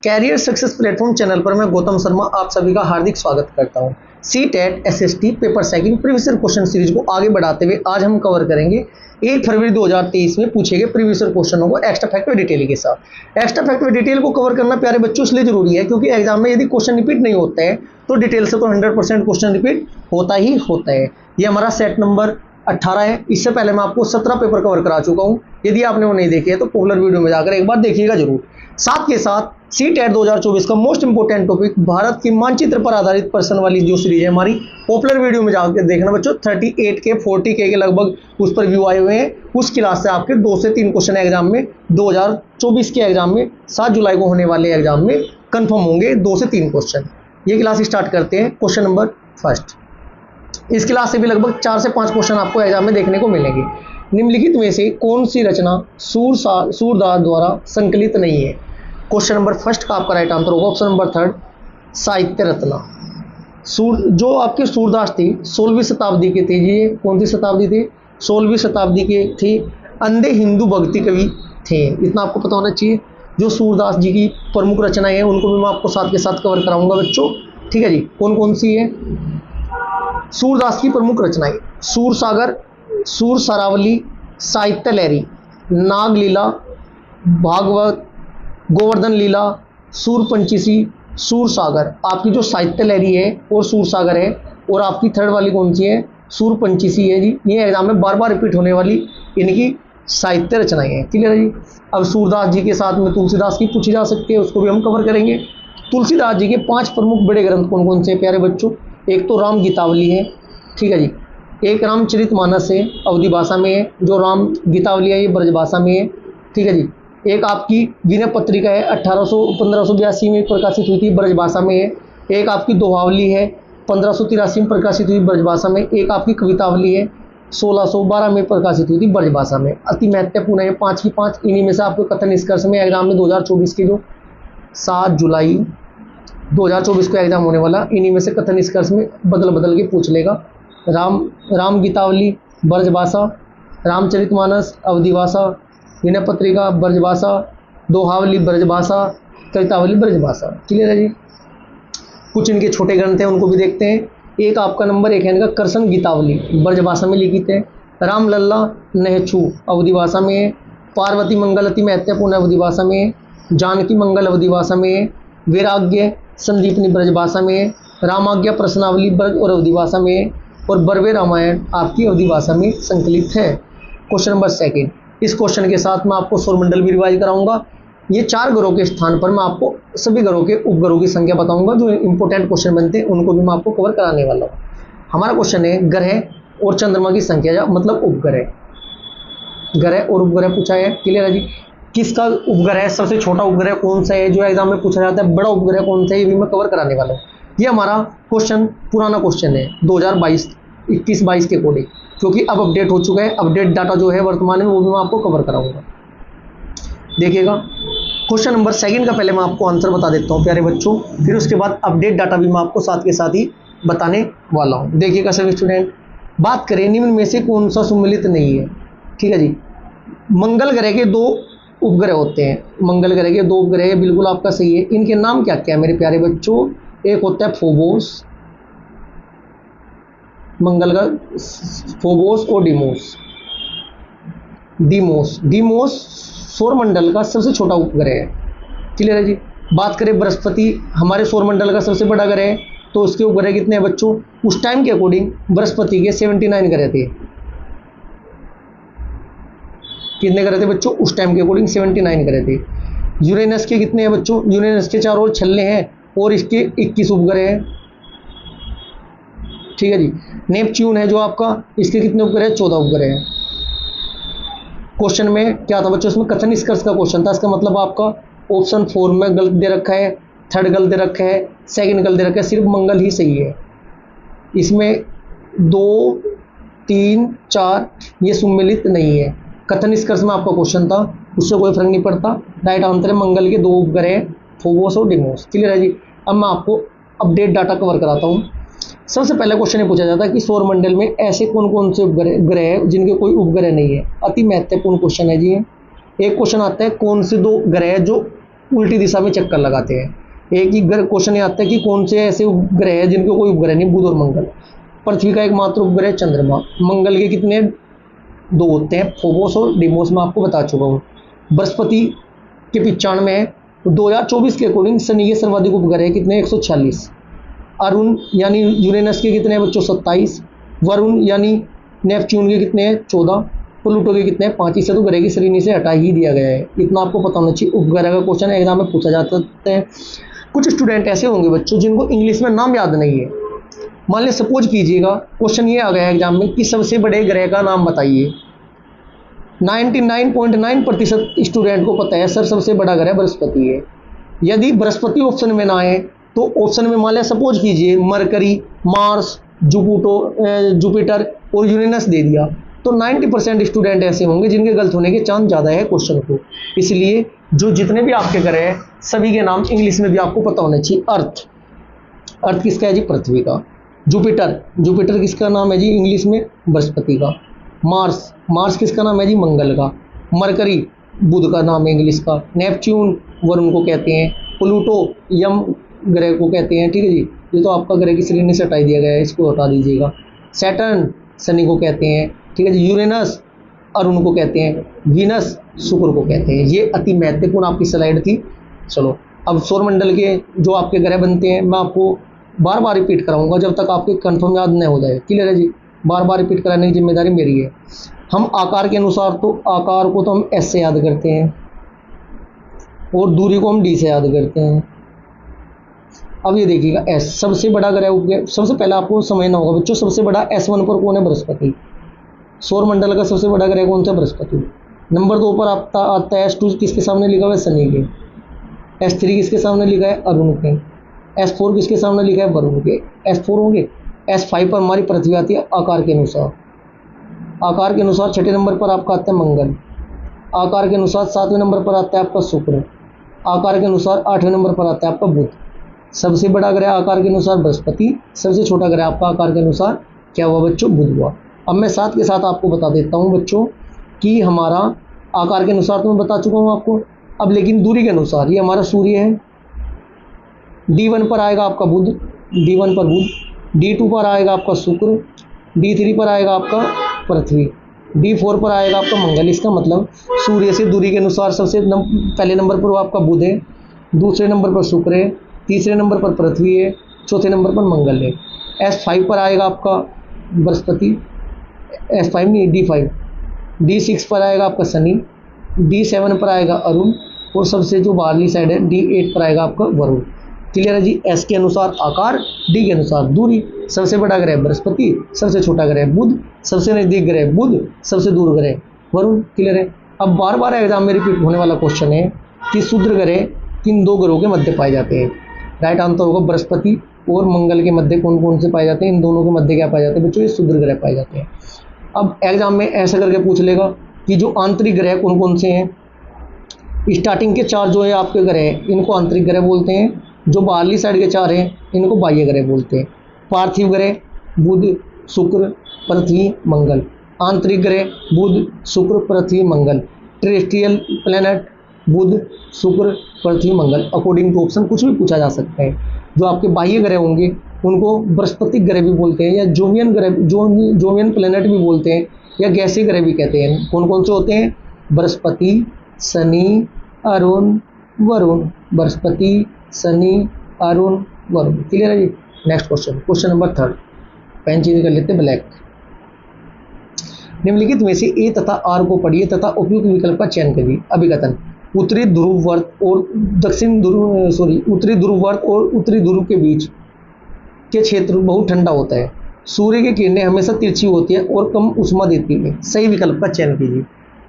Career success platform channel पर मैं गौतम शर्मा आप सभी का हार्दिक स्वागत करता हूं। CTET SST paper second previous year question series को आगे बढ़ाते हुए आज हम कवर करेंगे 1 फरवरी 2023 में पूछे गए प्रीवियस ईयर क्वेश्चनों को एक्स्ट्रा फैक्ट व डिटेल के साथ। एक्स्ट्रा फैक्ट व डिटेल को कवर करना प्यारे बच्चों इसलिए जरूरी है क्योंकि एग्जाम में यदि क्वेश्चन रिपीट नहीं होता है तो डिटेल से तो 100% क्वेश्चन रिपीट होता ही होता है। ये हमारा सेट नंबर 18 है। इससे पहले मैं आपको 17 पेपर कवर करा चुका हूं। यदि आपने वो नहीं देखे तो पॉपुलर वीडियो में जाकर एक बार देखिएगा जरूर। साथ के साथ सीटेट 2024 का मोस्ट इंपोर्टेंट टॉपिक भारत की मानचित्र पर आधारित प्रश्न वाली जो सीरीज है हमारी, पॉपुलर वीडियो में जाकर देखना बच्चों। 38 के 40 के लगभग उस पर व्यू आए हुए हैं। उस क्लास से आपके 2 से 3 क्वेश्चन एग्जाम में 2024 के एग्जाम में 7 जुलाई को होने वाले एग्जाम में कंफर्म होंगे। 2 से 3 क्वेश्चन। ये क्लास स्टार्ट करते हैं। Question number first. इस क्लास से भी लगभग 4 से 5 क्वेश्चन आपको एग्जाम में देखने को मिलेंगे। निम्नलिखित में से कौन सी रचना सूरदास द्वारा संकलित नहीं है? क्वेश्चन नंबर फर्स्ट का आपका राइट आंसर होगा ऑप्शन नंबर 3 साहित्य रत्ना। जो आपके सूरदास थी 16वीं शताब्दी के थे। ये कौन सी शताब्दी थी? 16वीं शताब्दी के थे। अंधे हिंदू भक्ति कवि थे, इतना आपको पता होना चाहिए। जो सूरदास जी की प्रमुख रचनाएं हैं उनको भी मैं आपको साथ के साथ कवर कराऊंगा बच्चों। ठीक है जी। कौन कौन सी है सूरदास की प्रमुख रचनाएं? सूर सागर, सूर सरावली, साहित्य लहरी, नागलीला, भागवत, गोवर्धन लीला, सूर पंचीसी, सूर सागर। आपकी जो साहित्य लहरी है और सूर सागर है, और आपकी थर्ड वाली कौन सी है? सूर पंचीसी है जी। ये एग्जाम में बार बार रिपीट होने वाली इनकी साहित्य रचनाएं हैं। क्लियर है जी। अब सूरदास जी के साथ में तुलसीदास की पूछी जा सकती है, उसको भी हम कवर करेंगे। तुलसीदास जी के 5 प्रमुख बड़े ग्रंथ कौन कौन से प्यारे बच्चों? एक तो राम गीतावली है, ठीक है जी। एक रामचरितमानस है, अवधी भाषा में है। जो राम गीतावली है ये ब्रज भाषा में है, ठीक है जी। एक आपकी विनय पत्रिका है, 1582 में प्रकाशित हुई थी, ब्रज भाषा में है। एक आपकी दोहावली है, 1583 में प्रकाशित हुई, ब्रज भाषा में। एक आपकी कवितावली है, 1612 में प्रकाशित हुई थी, ब्रज भाषा में। अति महत्वपूर्ण है 5 की 5। इन्हीं में से आपको कथन निष्कर्ष में एग्जाम में 2024 के जो 7 जुलाई 2024 को एग्जाम होने वाला, इन्हीं में से कथन निष्कर्ष में बदल बदल के पूछ लेगा। राम गीतावली ब्रज भाषा, रामचरितमानस अवधी भाषा, विनय पत्रिका ब्रज भाषा, दोहावली ब्रज भाषा, कवितावली ब्रज भाषा। क्लियर है जी। कुछ इनके छोटे ग्रंथ हैं उनको भी देखते हैं। एक आपका नंबर 1 है इनका करसन गीतावली, ब्रज भाषा में लिखित है। राम लल्ला नहछू अवधी भाषा में है। पार्वती मंगल अति महत्वपूर्ण अवधी भाषा में है। जानकी मंगल अवधी भाषा में है। वैराग्य संदीपनी ब्रज भाषा में है। रामाज्ञा प्रश्नावली ब्रज और अवधी भाषा में है। और बर्वे रामायण आपकी अवधी भाषा में संकलित है। Question number 2। इस क्वेश्चन के साथ मैं आपको सौरमंडल भी रिवाइज कराऊंगा। ये 4 ग्रहों के स्थान पर मैं आपको सभी ग्रहों के उपग्रहों की संख्या बताऊंगा। जो इंपॉर्टेंट क्वेश्चन बनते हैं उनको भी मैं आपको कवर कराने वाला हूँ। हमारा क्वेश्चन है ग्रह और चंद्रमा की संख्या, या मतलब उपग्रह। ग्रह और उपग्रह पूछा है। क्लियर है जी। किसका उपग्रह सबसे छोटा उपग्रह कौन सा है जो एग्जाम में पूछा जाता है? बड़ा उपग्रह कौन सा है? ये भी मैं कवर कराने वाला हूँ। ये हमारा क्वेश्चन पुराना क्वेश्चन है 2022 21-22 के अकॉर्डिंग, क्योंकि अब अपडेट हो चुका है। अपडेट डाटा जो है वर्तमान में वो भी मैं आपको कवर कराऊंगा। देखिएगा क्वेश्चन नंबर 2 का पहले मैं आपको आंसर बता देता हूँ प्यारे बच्चों, फिर उसके बाद अपडेट डाटा भी मैं आपको साथ के साथ ही बताने वाला हूँ। देखिएगा सभी स्टूडेंट, बात करें निम्न में से कौन सा सुमेलित नहीं है। ठीक है जी। मंगल ग्रह के 2 उपग्रह होते हैं। मंगल ग्रह के 2 उपग्रह बिल्कुल आपका सही है। इनके नाम क्या क्या है मेरे प्यारे बच्चों? एक होता है फोबोस, मंगल का फोबोस, और डीमोस सौरमंडल का सबसे छोटा उपग्रह है। क्लियर है जी। बात करें बृहस्पति हमारे सौरमंडल का सबसे बड़ा ग्रह है, तो उसके उपग्रह कितने हैं बच्चों? उस टाइम के अकॉर्डिंग बृहस्पति के 79 ग्रह थे। कितने ग्रह थे बच्चों? उस टाइम के अकॉर्डिंग 79 ग्रह थे। यूरेनस के कितने हैं बच्चों? यूरेनस के 4 और छल्ले हैं और इसके 21 उपग्रह हैं। ठीक है जी। नेपच्यून है जो आपका, इसके कितने उपग्रह हैं? 14 उपग्रह हैं। क्वेश्चन में क्या था बच्चों? इसमें कथन निष्कर्ष का क्वेश्चन था। इसका मतलब आपका ऑप्शन 4 में गलत दे रखा है, 3rd गलत दे रखा है, 2nd गलत दे रखा है। सिर्फ मंगल ही सही है। इसमें 2, 3, 4 ये सुमेलित नहीं है। कथन निष्कर्ष में आपका क्वेश्चन था, उससे कोई फर्क नहीं पड़ता। राइट आंसर है मंगल के 2 उपग्रह फोबोस और डीमोस। क्लियर है जी। अब मैं आपको अपडेट डाटा कवर कराता हूँ। सबसे पहले क्वेश्चन ये पूछा जाता है कि सौरमंडल में ऐसे कौन कौन से ग्रह हैं जिनके कोई उपग्रह नहीं है। अति महत्वपूर्ण क्वेश्चन है जी। एक क्वेश्चन आता है कौन से 2 ग्रह जो उल्टी दिशा में चक्कर लगाते हैं। एक ही क्वेश्चन ये आता है कि कौन से ऐसे उपग्रह हैं जिनके कोई उपग्रह नहीं, बुध और मंगल। पृथ्वी का एकमात्र उपग्रह चंद्रमा। मंगल के कितने, 2 होते हैं, फोबोस और डिमोस, मैं आपको बता चुका हूँ। बृहस्पति के 95 है। तो 2024 के अकॉर्डिंग शनि के सर्वाधिक उपग्रह कितने, 146। अरुण यानी यूरेनस के कितने हैं बच्चों, 27। वरुण यानी नेपच्यून के कितने हैं, 14। प्लूटो के कितने हैं, 5। इसे तो ग्रह की श्रेणी से हटा ही दिया गया है। इतना आपको पता होना चाहिए। उपग्रह का क्वेश्चन एग्जाम में पूछा जाता है। कुछ स्टूडेंट ऐसे होंगे बच्चों जिनको इंग्लिश में नाम याद नहीं है। मान लें सपोज कीजिएगा क्वेश्चन ये आ गया एग्जाम में कि सबसे बड़े ग्रह का नाम बताइए। 99.9% स्टूडेंट को पता है सर सबसे बड़ा ग्रह बृहस्पति है। यदि बृहस्पति ऑप्शन में ना आए तो ऑप्शन में मान लें सपोज कीजिए मरकरी, मार्स, जुपिटर और यूरेनस दे दिया, तो 90% स्टूडेंट ऐसे होंगे जिनके गलत होने के चांस ज़्यादा है क्वेश्चन को। इसलिए जो जितने भी आपके ग्रह हैं सभी के नाम इंग्लिश में भी आपको पता होना चाहिए। अर्थ किसका है जी, पृथ्वी का। जुपिटर किसका नाम है जी इंग्लिश में, बृहस्पति का। मार्स किसका नाम है जी, मंगल का। मरकरी बुध का नाम है इंग्लिश का। नेपच्यून वरुण को कहते हैं। प्लूटो यम ग्रह को कहते हैं। ठीक है जी, ये तो आपका ग्रह की श्रेणी से हटा दिया गया है, इसको हटा दीजिएगा। सैटर्न शनि को कहते हैं। ठीक है जी, यूरेनस अरुण को कहते हैं। वीनस शुक्र को कहते हैं। ये अति महत्वपूर्ण आपकी स्लाइड थी। चलो अब सौरमंडल के जो आपके ग्रह बनते हैं मैं आपको बार बार रिपीट कराऊंगा जब तक आपके कंफर्म याद नहीं हो जाए। क्लियर है जी, बार बार रिपीट कराने की जिम्मेदारी मेरी है। हम आकार के अनुसार, तो आकार को तो हम एस से याद करते हैं और दूरी को हम डी से याद करते हैं। अब ये देखिएगा एस सबसे बड़ा ग्रह उपग्रह, सबसे पहले आपको समझना होगा बच्चों सबसे बड़ा S1 पर कौन है, बृहस्पति। सौरमंडल का सबसे बड़ा ग्रह कौन सा, बृहस्पति। नंबर 2 पर आता है S2 किसके सामने लिखा हुआ है, शनि के। S3 किसके सामने लिखा है, अरुण के। S4 किसके सामने लिखा है, वरुण के। S4 होंगे। S5 पर हमारी पृथ्वी आती है आकार के अनुसार। आकार के अनुसार 6ठे नंबर पर आपका आता है मंगल। आकार के अनुसार 7वें नंबर पर आता है आपका शुक्र। आकार के अनुसार 8वें नंबर पर आता है आपका बुध। सबसे बड़ा ग्रह आकार के अनुसार बृहस्पति, सबसे छोटा ग्रह आपका आकार के अनुसार क्या हुआ बच्चों, बुध हुआ। अब मैं साथ के साथ आपको बता देता हूँ बच्चों कि हमारा आकार के अनुसार तो मैं बता चुका हूँ आपको। अब लेकिन दूरी के अनुसार ये हमारा सूर्य है। D1 पर आएगा आपका बुध, D1 पर बुध। D2 पर आएगा आपका शुक्र। D3 पर आएगा आपका पृथ्वी। D4 पर आएगा आपका मंगल। इसका मतलब सूर्य से दूरी के अनुसार सबसे पहले नंबर पर वो आपका बुध है, दूसरे नंबर पर शुक्र है, तीसरे नंबर पर पृथ्वी है, चौथे नंबर पर मंगल है। S5 पर आएगा आपका बृहस्पति, S5 नहीं D5। D6 पर आएगा आपका शनि। D7 पर आएगा अरुण और सबसे जो बाहरली साइड है D8 पर आएगा आपका वरुण। क्लियर है जी। S के अनुसार आकार, D के अनुसार दूरी। सबसे बड़ा ग्रह बृहस्पति, सबसे छोटा ग्रह बुध, सबसे नजदीक ग्रह बुध, सबसे दूर ग्रह वरुण। क्लियर है। अब बार बार एग्जाम में रिपीट होने वाला क्वेश्चन है कि शुद्र ग्रह किन 2 ग्रहों के मध्य पाए जाते हैं। राइट आंसर होगा बृहस्पति और मंगल के मध्य कौन कौन से पाए जाते हैं, इन दोनों के मध्य क्या पाए जाते हैं बच्चों, ये शुद्र ग्रह पाए जाते हैं। अब एग्जाम में ऐसा करके पूछ लेगा कि जो आंतरिक ग्रह कौन कौन से हैं। स्टार्टिंग के 4 जो है आपके ग्रह इनको आंतरिक ग्रह बोलते हैं। जो बाहरली साइड के 4 हैं इनको बाह्य ग्रह बोलते हैं। पार्थिव ग्रह बुध, शुक्र, पृथ्वी, मंगल। आंतरिक ग्रह बुध, शुक्र, पृथ्वी, मंगल। टेरेस्ट्रियल प्लैनेट बुध, शुक्र, पृथ्वी, मंगल। अकॉर्डिंग टू ऑप्शन कुछ भी पूछा जा सकता है। जो आपके बाह्य ग्रह होंगे उनको बृहस्पतिक ग्रह भी बोलते हैं या जोवियन ग्रह, जोवियन प्लैनेट भी बोलते हैं या गैसीय ग्रह भी कहते हैं। कौन कौन से होते हैं, बृहस्पति, शनि, अरुण, वरुण। बृहस्पति, शनि, अरुण, वरुण। क्लियर है जी। Next question number 3। Pen change कर लेते ब्लैक। निम्नलिखित में से ए तथा आर को पढ़िए तथा उपयुक्त विकल्प का चयन करिए। अभिकथन। उत्तरी ध्रुववर्त और उत्तरी ध्रुववर्त और उत्तरी ध्रुव के बीच के क्षेत्र बहुत ठंडा होता है। सूर्य की किरणें हमेशा तिरछी होती है और कम उष्मा देती है। सही विकल्प का चयन कीजिए।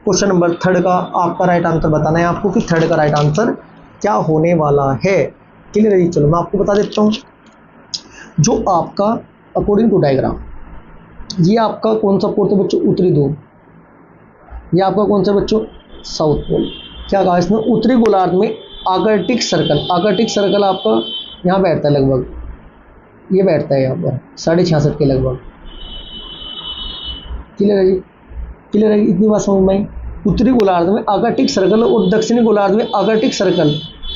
क्वेश्चन नंबर 3 का आपका राइट आंसर बताना है आपको कि 3 का राइट आंसर क्या होने वाला है। क्लियर है जी। चलो मैं आपको बता देता हूँ। जो आपका अकॉर्डिंग टू डायग्राम ये आपका कौन सा पोल है बच्चों, उत्तरी ध्रुव। ये आपका कौन सा बच्चों, साउथ पोल। क्या कहा इसमें, उत्तरी गोलार्ध में आर्कटिक सर्कल आपका यहाँ बैठता है लगभग, ये बैठता है यहाँ पर 66.5 के लगभग। क्लियर है जी। क्लियर है, इतनी बात समझ में आई। उत्तरी गोलार्ध में आर्कटिक सर्कल और दक्षिणी गोलार्ध में आर्कटिक सर्कल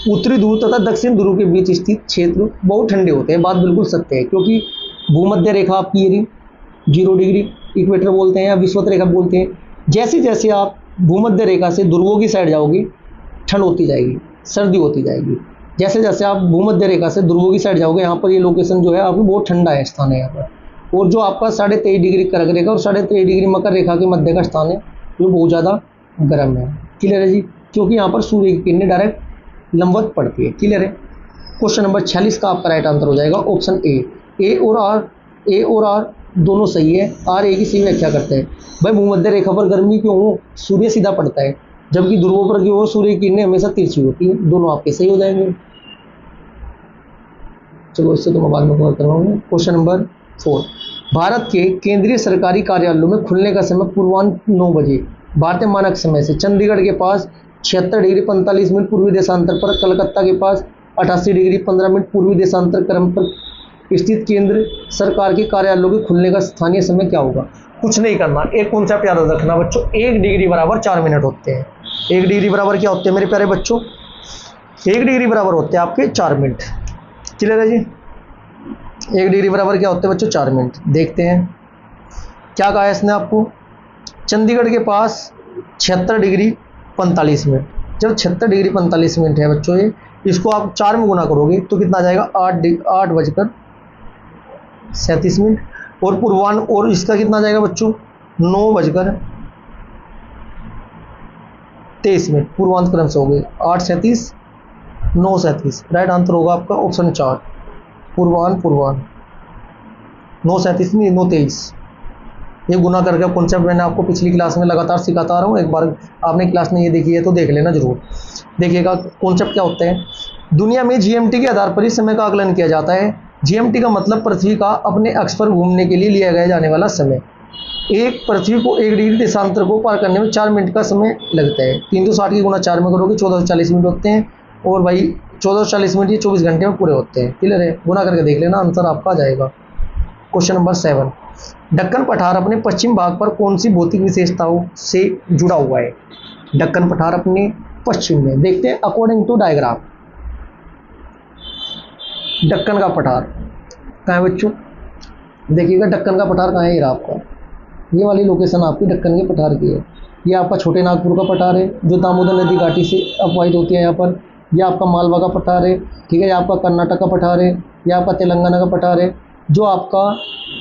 उत्तरी ध्रुव तथा दक्षिण ध्रुव के बीच स्थित क्षेत्र बहुत ठंडे होते हैं। बात बिल्कुल सत्य है, क्योंकि भूमध्य रेखा आपकी ये 0 डिग्री इक्वेटर बोलते हैं या विषुवत रेखा बोलते हैं। जैसे जैसे आप भूमध्य रेखा से ध्रुवों की साइड जाओगे ठंड होती जाएगी, सर्दी होती जाएगी। जैसे जैसे आप भूमध्य रेखा से ध्रुवों की साइड जाओगे, यहाँ पर ये लोकेशन जो है आपको बहुत ठंडा है स्थान है यहाँ पर। और जो आपका 23.5 डिग्री कर्क रेखा और 23.5 डिग्री मकर रेखा के मध्य का स्थान है जो बहुत ज़्यादा गर्म है। क्लियर है जी, क्योंकि यहाँ पर सूर्य की किरणें डायरेक्ट लंबवत पड़ती है। क्लियर है। क्वेश्चन नंबर 46 का आपका राइट आंसर हो जाएगा ऑप्शन ए और आर दोनों सही है। आर ए की सही व्याख्या करते हैं। भाई भूमध्य रेखा पर गर्मी क्यों हो, सूर्य सीधा पड़ता है, जबकि ध्रुवों पर क्यों हो, सूर्य की किरणें हमेशा तिरछी होती है। दोनों आपके सही हो जाएंगे। चलो इससे तो मैं बाद में कवर करवाऊंगा। क्वेश्चन नंबर 4, भारत के केंद्रीय सरकारी कार्यालयों में खुलने का समय पूर्वाह्न 9 बजे भारतीय मानक समय से चंडीगढ़ के पास 76 डिग्री 45 मिनट पूर्वी देशांतर पर, कलकत्ता के पास 88 डिग्री 15 मिनट पूर्वी देशांतर क्रम पर स्थित केंद्र सरकार के कार्यालयों के खुलने का स्थानीय समय क्या होगा। कुछ नहीं करना, एक कॉन्सेप्ट याद रखना बच्चों, 1 डिग्री बराबर 4 मिनट होते हैं। 1 डिग्री बराबर क्या होते हैं मेरे प्यारे बच्चों, 1 डिग्री बराबर होते हैं आपके 4 मिनट। क्लियर है जी। 1 डिग्री बराबर क्या होते हैं बच्चों, 4 मिनट। देखते हैं क्या कहा है इसने आपको। चंडीगढ़ के पास 76 डिग्री 45 मिनट। जब 76 डिग्री 45 मिनट है बच्चों, ये इसको आप 4 में गुना करोगे तो कितना आ जाएगा, 8 बजकर 37 मिनट। और पूर्वाह्न और इसका कितना आ जाएगा बच्चों, 9 बजकर 23 मिनट। पूर्वांत क्रम से हो गए 8:37 9:37। राइट आंसर होगा आपका ऑप्शन 4, पूर्वाह्न 9:37 नहीं 9:23। ये गुना करके कॉन्सेप्ट मैंने आपको पिछली क्लास में लगातार सिखाता आ रहा हूँ। एक बार आपने क्लास में ये देखी है तो देख लेना जरूर। देखिएगा कॉन्सेप्ट क्या होता है। दुनिया में जीएमटी के आधार पर ही समय का आकलन किया जाता है। जीएमटी का मतलब पृथ्वी का अपने अक्ष पर घूमने के लिए लिया गया जाने वाला समय। एक पृथ्वी को 1 डिग्री देशांतर को पार करने में 4 मिनट का समय लगता है। 360 की गुना 4 में करोगे 1440 मिनट होते हैं। और भाई 1440 मिनट ये 24 घंटे में पूरे होते हैं। क्लियर है, गुना करके देख लेना, आंसर आपका आ जाएगा। क्वेश्चन नंबर 7, दक्कन पठार अपने पश्चिम भाग पर कौन सी भौतिक विशेषताओं से जुड़ा हुआ है। दक्कन पठार अपने पश्चिम में, देखते हैं अकॉर्डिंग टू डायग्राम। दक्कन का पठार कहाँ है बच्चों, देखिएगा दक्कन का पठार कहाँ है। ये आपका ये वाली लोकेशन आपकी दक्कन के पठार की है। ये आपका छोटे नागपुर का पठार है जो दामोदर नदी घाटी से अपवाहित होती है यहाँ पर। ये आपका मालवा का पठार है, ठीक है। ये आपका कर्नाटक का पठार है, ये आपका तेलंगाना का पठार है। जो आपका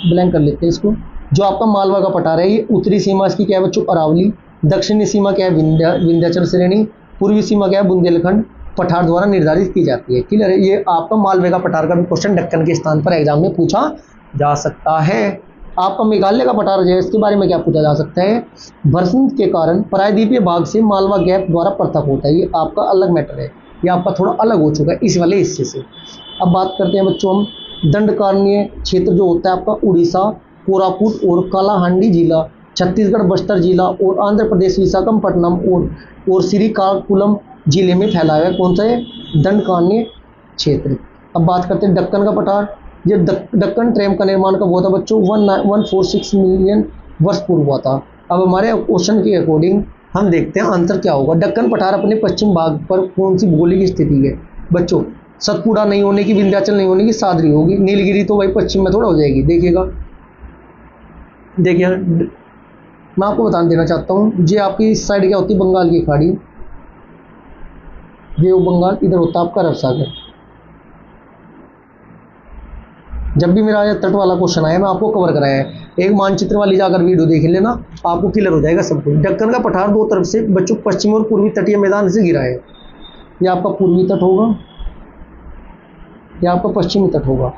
ब्लैंक कर लेते हैं इसको, जो आपका मालवा का पठार है, ये उत्तरी सीमा इसकी क्या है बच्चों, अरावली। दक्षिणी सीमा क्या है, विंध्याचल श्रेणी। पूर्वी सीमा क्या है, बुंदेलखंड पठार द्वारा निर्धारित की जाती है। क्लियर है। ये आपका मालवे का पठार का भी क्वेश्चन दक्कन के स्थान पर एग्जाम में पूछा जा सकता है। आपका मेघालय का पठार जो है इसके बारे में क्या पूछा जा सकता है, बरसात के कारण प्रायद्वीपीय भाग से मालवा गैप द्वारा पृथक होता है। ये आपका अलग मैटर है, ये आपका थोड़ा अलग हो चुका है इस वाले हिस्से से। अब बात करते हैं बच्चों हम दंडकारण्य क्षेत्र जो होता है आपका उड़ीसा, कोरापुट और कालाहांडी जिला, छत्तीसगढ़ बस्तर जिला और आंध्र प्रदेश विशाखापट्टनम और श्रीकाकुलम जिले में फैला हुआ है। कौन सा है, दंडकारण्य क्षेत्र। अब बात करते हैं दक्कन का पठार। ये दक्कन ट्रेम का निर्माण कब हुआ था बच्चों, 146 मिलियन वर्ष पूर्व हुआ था। अब हमारे क्वेश्चन के अकॉर्डिंग हम देखते हैं आंसर क्या होगा। दक्कन पठार अपने पश्चिम भाग पर कौन सी भौगोलिक स्थिति है बच्चों, सतपुड़ा नहीं होने की, विंध्याचल नहीं होने की, सादरी होगी। नीलगिरी तो भाई पश्चिम में थोड़ा हो जाएगी। देखिएगा देखिए मैं आपको बता देना चाहता हूँ, ये आपकी इस साइड क्या होती है, बंगाल की खाड़ी। ये बंगाल, इधर होता है आपका अरब सागर। जब भी मेरा तट वाला क्वेश्चन आया मैं आपको कवर कराया है। एक मानचित्र वाली जाकर वीडियो देख लेना, आपको क्लियर हो जाएगा सब कुछ। दक्कन का पठार दो तरफ से बच्चों पश्चिमी और पूर्वी तटीय मैदान से घिरा है। ये आपका पूर्वी तट होगा, ये आपका पश्चिमी तट होगा,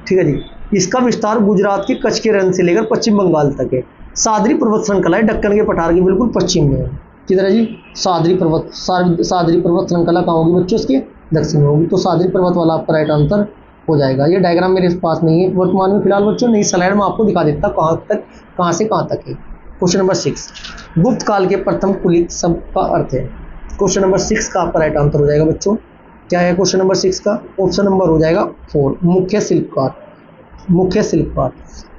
ठीक है जी। इसका विस्तार गुजरात के कच्छ के रण से लेकर पश्चिम बंगाल तक है। सादरी पर्वत श्रृंखला है दक्कन के पठार के बिल्कुल पश्चिम में है। किधर है जी, सादरी पर्वत श्रृंखला कहाँ होगी बच्चों, इसके दक्षिण में होगी। तो सादरी पर्वत वाला आपका राइट आंसर हो जाएगा। ये डायग्राम मेरे पास नहीं है वर्तमान में फिलहाल बच्चों, नई स्लाइड में आपको दिखा देता कहाँ से कहाँ तक है। क्वेश्चन नंबर 6, गुप्त काल के प्रथम कुलिक शब्द का अर्थ है। क्वेश्चन नंबर 6 का आपका राइट आंसर हो जाएगा बच्चों, क्या है क्वेश्चन नंबर 6 का, ऑप्शन नंबर हो जाएगा 4, मुख्य शिल्पकार। मुख्य शिल्पकार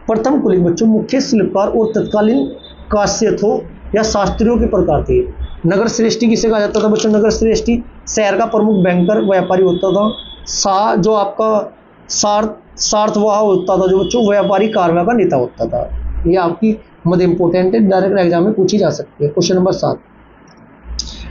प्रथम कुलिक बच्चों मुख्य शिल्पकार और तत्कालीन काश्यथों या शास्त्रियों के प्रकार थे। नगर श्रेष्ठी किसे कहा जाता था बच्चों? नगर श्रेष्ठी शहर का प्रमुख बैंकर व्यापारी होता था। जो आपका सार्थवाह होता था जो बच्चों व्यापारी कार्रवाई का नेता होता था। ये आपकी मध्य इंपोर्टेंट है, डायरेक्ट एग्जाम में पूछी जा सकती है। क्वेश्चन नंबर 7,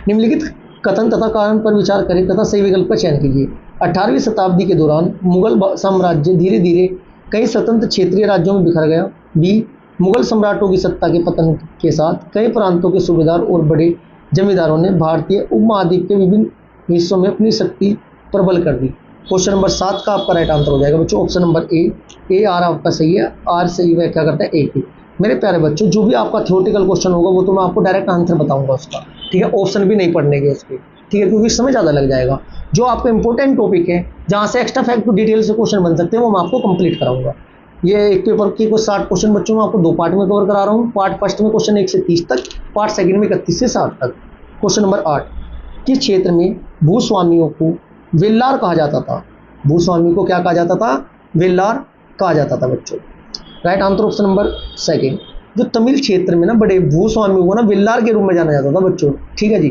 निम्नलिखित कथन तथा कारण पर विचार करें तथा सही विकल्प का चयन कीजिए। 18वीं शताब्दी के दौरान मुगल साम्राज्य धीरे धीरे कई स्वतंत्र क्षेत्रीय राज्यों में बिखर गया। बी, मुगल सम्राटों की सत्ता के पतन के साथ कई प्रांतों के सूबेदार और बड़े जमींदारों ने भारतीय उपमहाद्वीप के विभिन्न हिस्सों में अपनी शक्ति प्रबल कर दी। क्वेश्चन नंबर 7 का आपका राइट आंसर हो जाएगा बच्चों ऑप्शन नंबर ए आर आपका सही है। आर सही है, क्या करता है ए की। मेरे प्यारे बच्चों, जो भी आपका थ्योरेटिकल क्वेश्चन होगा वो तो मैं आपको डायरेक्ट आंसर बताऊंगा उसका, ठीक है। ऑप्शन भी नहीं पढ़ने के उसके, ठीक है, क्योंकि समय ज़्यादा लग जाएगा। जो आपका इंपॉर्टेंट टॉपिक है जहाँ से एक्स्ट्रा फैक्ट टू डिटेल से क्वेश्चन बन सकते हैं वो मैं आपको कंप्लीट कराऊंगा। ये एक पेपर के कुछ 60 क्वेश्चन बच्चों में आपको 2 पार्ट में कवर करा रहा हूँ। पार्ट फर्स्ट में क्वेश्चन 1 से 30 तक, पार्ट सेकंड में 31 से 60 तक। क्वेश्चन नंबर 8, किस क्षेत्र में भूस्वामियों को वेल्लार कहा जाता था? भूस्वामी को क्या कहा जाता था? वेल्लार कहा जाता था बच्चों। Right answer option number second. जो तमिल क्षेत्र में ना बड़े भूस्वामियों को ना वेल्लार के रूप में जाना जाता था बच्चों, ठीक है जी,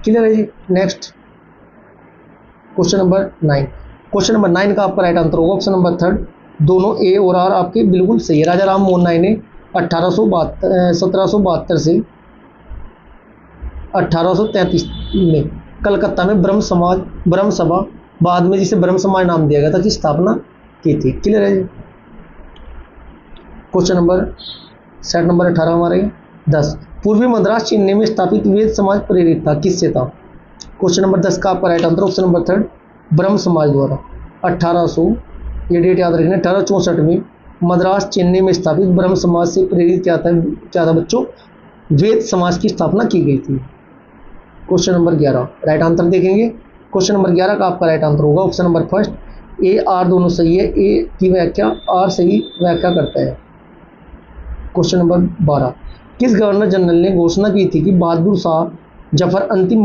क्लियर है जी। Next question number 9। Question number 9 का आपका राइट आंसर होगा ऑप्शन नंबर 3। दोनों ए और आर आपके बिल्कुल सही है। राजा राम मोहन राय ने 1772 से 1833 में कलकत्ता में ब्रह्म सभा, बाद में जिसे ब्रह्म समाज नाम दिया गया था, की स्थापना की थी। क्लियर है जी। क्वेश्चन नंबर सेट नंबर 18 हमारे 10। पूर्वी मद्रास चेन्नई में स्थापित वेद समाज प्रेरित था, किससे था? क्वेश्चन नंबर 10 का आपका राइट आंसर ऑप्शन नंबर 3 ब्रह्म समाज द्वारा। 1800, ये डेट याद रखना, 1864 में मद्रास चेन्नई में स्थापित ब्रह्म समाज से प्रेरित क्या था बच्चों? वेद समाज की स्थापना की गई थी। क्वेश्चन नंबर 11 राइट आंसर देखेंगे। क्वेश्चन नंबर 11 का आपका राइट आंसर होगा option number first A R दोनों सही है। ए की व्याख्या आर सही व्याख्या करता है। क्वेश्चन नंबर 12, किस गवर्नर जनरल ने घोषणा की थी कि बहादुर शाह जफर अंतिम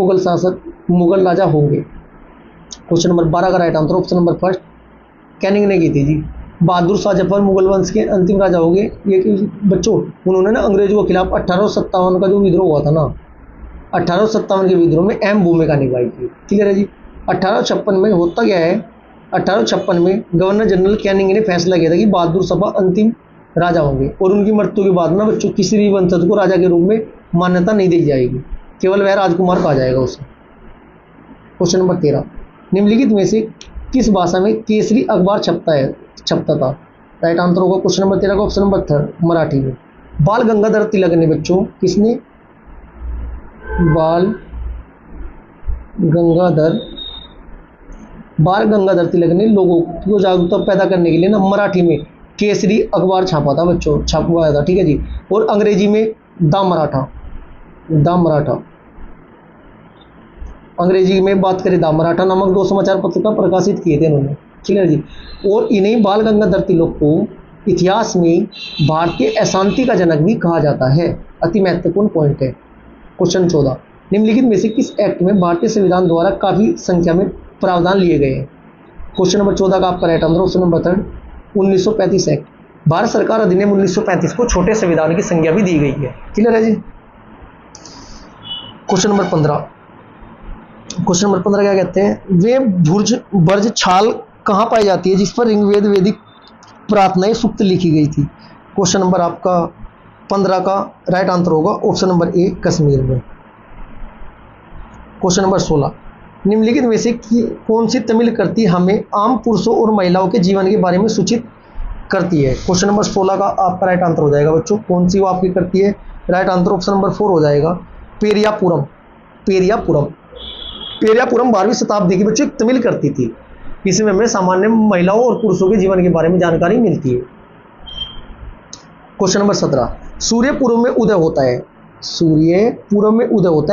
मुगल राजा होंगे? क्वेश्चन नंबर 12 का right answer option number first Canning ने की थी जी। बहादुर शाह जफर मुगल वंश के अंतिम राजा होंगे ये कि बच्चों उन्होंने ना अंग्रेजों के खिलाफ 1857 का जो विद्रोह हुआ था ना, 1857 के विद्रोह में अहम भूमिका निभाई थी। क्लियर है जी। 1856 में होता क्या है, 1856 में गवर्नर जनरल कैनिंग ने फैसला किया था कि बहादुर शाह अंतिम राजा होंगे और उनकी मृत्यु के बाद ना बच्चों किसी भी वंशज को राजा के रूप में मान्यता नहीं दी जाएगी, केवल वह राजकुमार कहा जाएगा उसे। क्वेश्चन नंबर 13, निम्नलिखित में से किस भाषा में केसरी अखबार छपता था? राइट आंसर होगा क्वेश्चन नंबर 13 का ऑप्शन नंबर 3 मराठी में। बाल गंगाधर तिलक ने बच्चों, किसने? बाल गंगाधर तिलक ने लोगों को जागरूकता पैदा करने के लिए ना मराठी में केसरी अखबार छापा था बच्चों, छपवाया था, ठीक है जी। और अंग्रेजी में द मराठा अंग्रेजी में बात करें द मराठा नामक 2 समाचार पत्रिका प्रकाशित किए थे उन्होंने, ठीक है जी। और इन्हीं बाल गंगाधर तिलक को इतिहास में भारतीय अशांति का जनक भी कहा जाता है। अति महत्वपूर्ण पॉइंट है। क्वेश्चन 14, निम्नलिखित में से किस एक्ट में भारतीय संविधान द्वारा काफी संख्या में प्रावधान लिए गए हैं? क्वेश्चन नंबर 14 का आपका right answer option number 3 1935 act. Bharat सरकार अधिनियम 1935 को छोटे संविधान की संज्ञा भी दी गई है। क्लियर है जी। क्वेश्चन नंबर 15 क्या कहते हैं? वे बर्ज छाल कहाँ पाई जाती है जिस पर ऋग्वेद वैदिक प्रार्थनाएं सूक्त लिखी गई थी? क्वेश्चन नंबर आपका 15 का राइट आंसर होगा ऑप्शन नंबर ए कश्मीर में। क्वेश्चन नंबर 16, निम्नलिखित में से कौन सी तमिल कृति हमें आम पुरुषों और महिलाओं के जीवन के बारे में सूचित करती है? क्वेश्चन नंबर 16 का आपका राइट आंसर हो जाएगा बच्चों, कौन सी वो आपकी करती है? राइट आंसर ऑप्शन नंबर 4 हो जाएगा पेरियापुरम 12वीं शताब्दी की बच्चों एक तमिल कृति थी। इसमें हमें सामान्य महिलाओं और पुरुषों के जीवन के बारे में जानकारी मिलती है। क्वेश्चन नंबर 17, सूर्य पूर्व में उदय होता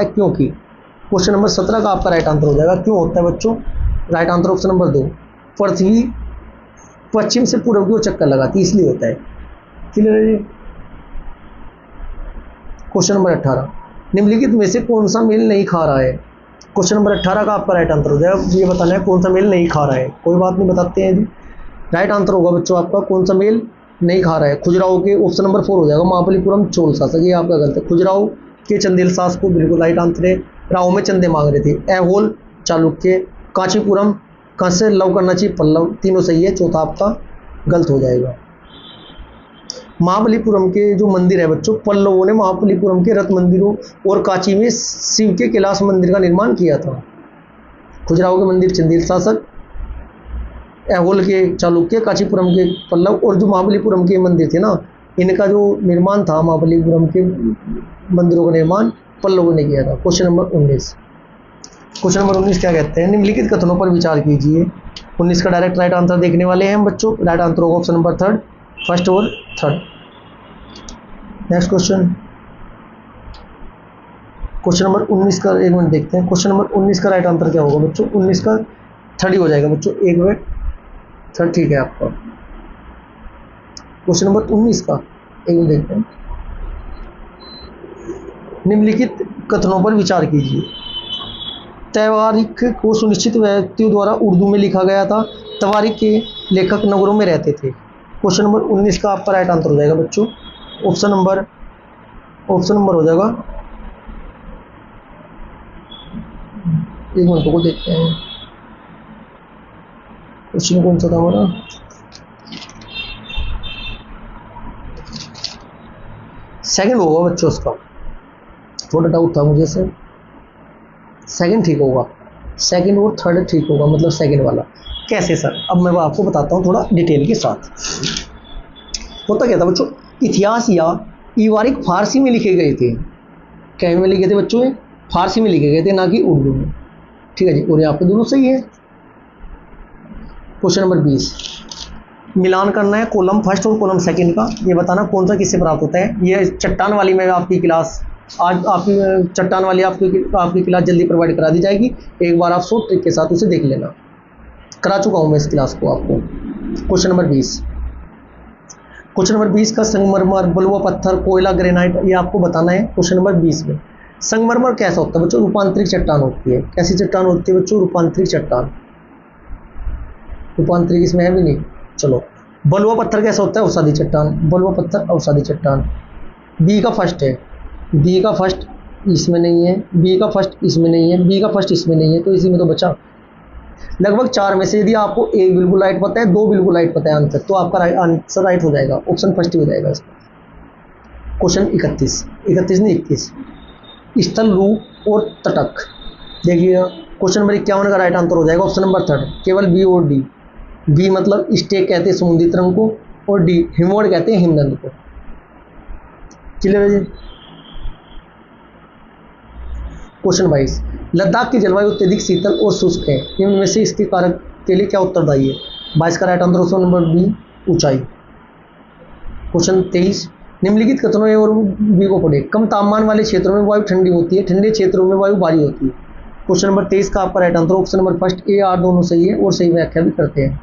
है क्योंकि? क्वेश्चन नंबर 17 का आपका राइट आंसर हो जाएगा क्यों होता है बच्चों? राइट आंसर ऑप्शन नंबर 2 पृथ्वी पश्चिम से पूर्व की ओर चक्कर लगाती इसलिए होता है। क्लियर है जी। क्वेश्चन नंबर 18, निम्नलिखित में से कौन सा मेल नहीं खा रहा है? क्वेश्चन नंबर 18 का आपका राइट आंसर हो जाएगा, ये बताना है कौन सा मेल नहीं खा रहा है। कोई बात नहीं, बताते हैं जी। राइट आंसर होगा बच्चों आपका कौन सा मेल नहीं खा रहा है? खुजराहो के ऑप्शन नंबर 4 हो जाएगा, महाबलीपुरम चोल शासक, ये आपका गलत है। खुजराहो के चंदेल सास को, बिल्कुल राइट आंसर है। राव में चंदे मांग रहे थे। ऐहोल चालुक्य, कांचीपुरम कैसे लव करना चाहिए पल्लव, तीनों सही है, चौथा आपका गलत हो जाएगा। महाबलीपुरम के जो मंदिर है बच्चों, पल्लवों ने महाबलीपुरम के रथ मंदिरों और कांची में शिव के कैलाश मंदिर का निर्माण किया था। खजुराहो के मंदिर चंदेल शासक, ऐहोल के चालुक्य, कांचीपुरम के पल्लव, और जो महाबलीपुरम के मंदिर थे ना, इनका जो निर्माण था, महाबलीपुरम के मंदिरों का निर्माण पल्लवों ने किया था। Question number 19। क्वेश्चन नंबर 19 क्या कहते हैं, निम्नलिखित कथनों पर विचार कीजिए। 19 का डायरेक्ट राइट आंसर देखने वाले हैं बच्चों। राइट आंसर होगा ऑप्शन नंबर 3, फर्स्ट और third. Next question, question number 19 का एक मिनट देखते हैं। क्वेश्चन नंबर 19 का राइट आंसर क्या होगा बच्चों, 19 का थर्ड ही हो जाएगा बच्चों, एक मिनट, थर्ड ठीक है आपका। क्वेश्चन नंबर 19 का एक मिनट देखते हैं। निम्नलिखित कथनों पर विचार कीजिए। तवारीख को सुनिश्चित व्यक्तियों द्वारा उर्दू में लिखा गया था। तवारीख के लेखक नगरों में रहते थे। क्वेश्चन नंबर 19 का आपका राइट आंसर हो जाएगा बच्चों, ऑप्शन नंबर हो जाएगा, एक मिनट को देखते हैं क्वेश्चन कौन सा था हमारा। सेकंड होगा बच्चों, उसका थोड़ा डाउट था मुझे से, सेकंड ठीक होगा, सेकंड और थर्ड ठीक होगा, मतलब सेकंड वाला। कैसे सर, अब मैं आपको बताता हूँ थोड़ा डिटेल के साथ। होता क्या था बच्चों, इतिहास या इवारिक फारसी में लिखे गए थे। क्या में लिखे थे बच्चों, फारसी में लिखे गए थे, ना कि उर्दू में। ठीक है जी, और यहाँ पे दोनों सही है। क्वेश्चन नंबर 20, मिलान करना है कॉलम फर्स्ट और कॉलम सेकंड का। ये बताना कौन सा किससे प्राप्त होता है। ये चट्टान वाली में आपकी क्लास, आज आपकी चट्टान वाली आपकी क्लास जल्दी प्रोवाइड करा दी जाएगी। एक बार आप शॉर्ट ट्रिक के साथ उसे देख लेना, करा चुका हूँ मैं इस क्लास को आपको। क्वेश्चन नंबर 20, क्वेश्चन नंबर 20 का संगमरमर, बलुआ पत्थर, कोयला, ग्रेनाइट, ये आपको बताना है क्वेश्चन नंबर 20 में। संगमरमर कैसा होता है बच्चों, रूपांतरित चट्टान होती है। कैसी चट्टान होती है बच्चों, रूपांतरित चट्टान। रूपांतरित इसमें है भी नहीं, चलो। बलुआ पत्थर कैसा होता है, औषधि चट्टान। बलुआ पत्थर औषधि चट्टान। बी का फर्स्ट है, बी का फर्स्ट इसमें नहीं है, बी का फर्स्ट इसमें नहीं है, बी का फर्स्ट इसमें नहीं है, तो इसी में तो बचा। लगभग 4 में से यदि आपको एक बिल्कुल राइट पता है, 2 बिल्कुल राइट पता है आंसर, तो आपका आंसर राइट हो जाएगा, ऑप्शन फर्स्ट ही हो जाएगा इसका। क्वेश्चन 31 नहीं 21, स्थल, रूप और तटक। देखिए क्वेश्चन नंबर 51 का राइट आंसर हो जाएगा ऑप्शन नंबर 3, केवल बी और डी। बी मतलब स्टेक कहते हैं समुद्री तरंग को, और डी हिमवद कहते हैं हिमनद को। क्लियर है जी। क्वेश्चन 22, लद्दाख की जलवायु अत्यधिक शीतल और शुष्क है, इनमें से इसके कारक के लिए क्या उत्तरदायी है। 22 का right answer option number B, ऊंचाई। क्वेश्चन 23, निम्नलिखित कथनों ए और बी को पढ़े। कम तापमान वाले क्षेत्रों में वायु ठंडी होती है, ठंडे क्षेत्रों में वायु भारी होती है। क्वेश्चन नंबर 23 का आपका right answer option number first, A R दोनों सही है और सही व्याख्या भी करते हैं।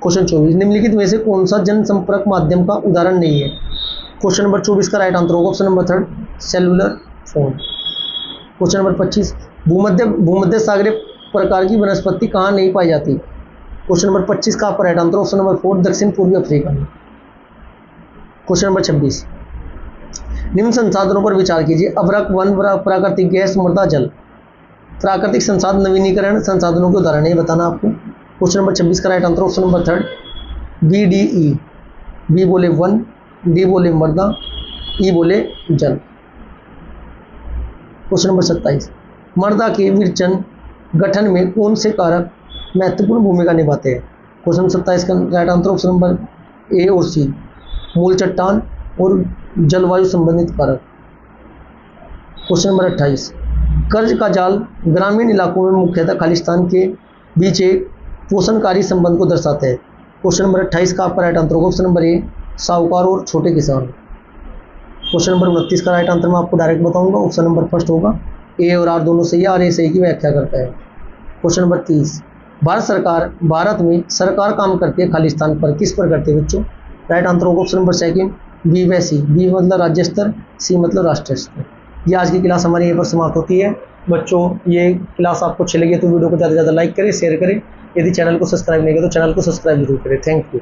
क्वेश्चन 24, निम्नलिखित में से कौन सा जनसंपर्क माध्यम का उदाहरण नहीं है। क्वेश्चन नंबर 24 का राइट आंसर होगा option number 3, cellular phone. Question number 25, भूमध्य सागरीय प्रकार की वनस्पति कहाँ नहीं पाई जाती। क्वेश्चन नंबर 25 का आपका राइट आंसर ऑप्शन नंबर 4, दक्षिण पूर्वी अफ्रीका में। क्वेश्चन नंबर 26, निम्न संसाधनों पर विचार कीजिए। अभ्रक, वन, प्राकृतिक गैस, मृदा, जल। प्राकृतिक संसाधन नवीनीकरण संसाधनों के उदाहरण है, बताना आपको। क्वेश्चन नंबर 26 का right answer option number 3, B D E. B बोले वन, डी बोले मृदा, ई बोले जल। क्वेश्चन नंबर 27, मृदा के विरचन गठन में कौन से कारक महत्वपूर्ण भूमिका निभाते हैं। क्वेश्चन 27 का right answer option number A और सी, मूल चट्टान और जलवायु संबंधित कारक। क्वेश्चन नंबर 28, कर्ज का जाल ग्रामीण इलाकों में मुख्यतः खालिस्तान के बीच एक पोषणकारी संबंध को दर्शाते हैं। क्वेश्चन नंबर 28 का आपका राइट आंसर होगा ऑप्शन नंबर ए, साहूकार और छोटे किसान। क्वेश्चन नंबर 29 का राइट आंसर मैं आपको डायरेक्ट बताऊंगा, ऑप्शन नंबर फर्स्ट होगा, ए और आर दोनों सही है, और ए सही की व्याख्या करता है। क्वेश्चन नंबर 30, भारत में सरकार काम करती है खालिस्तान पर, किस पर करती है बच्चों। राइट आंसर होगा ऑप्शन नंबर 2, बी व सी। बी मतलब राज्य स्तर, सी मतलब राष्ट्रीय स्तर। ये आज की क्लास हमारी यहीं पर समाप्त होती है बच्चों। ये क्लास आपको अच्छी लगी तो वीडियो को ज़्यादा से ज़्यादा लाइक करें, शेयर करें। यदि चैनल को सब्सक्राइब नहीं किया तो चैनल को सब्सक्राइब जरूर करें। Thank you.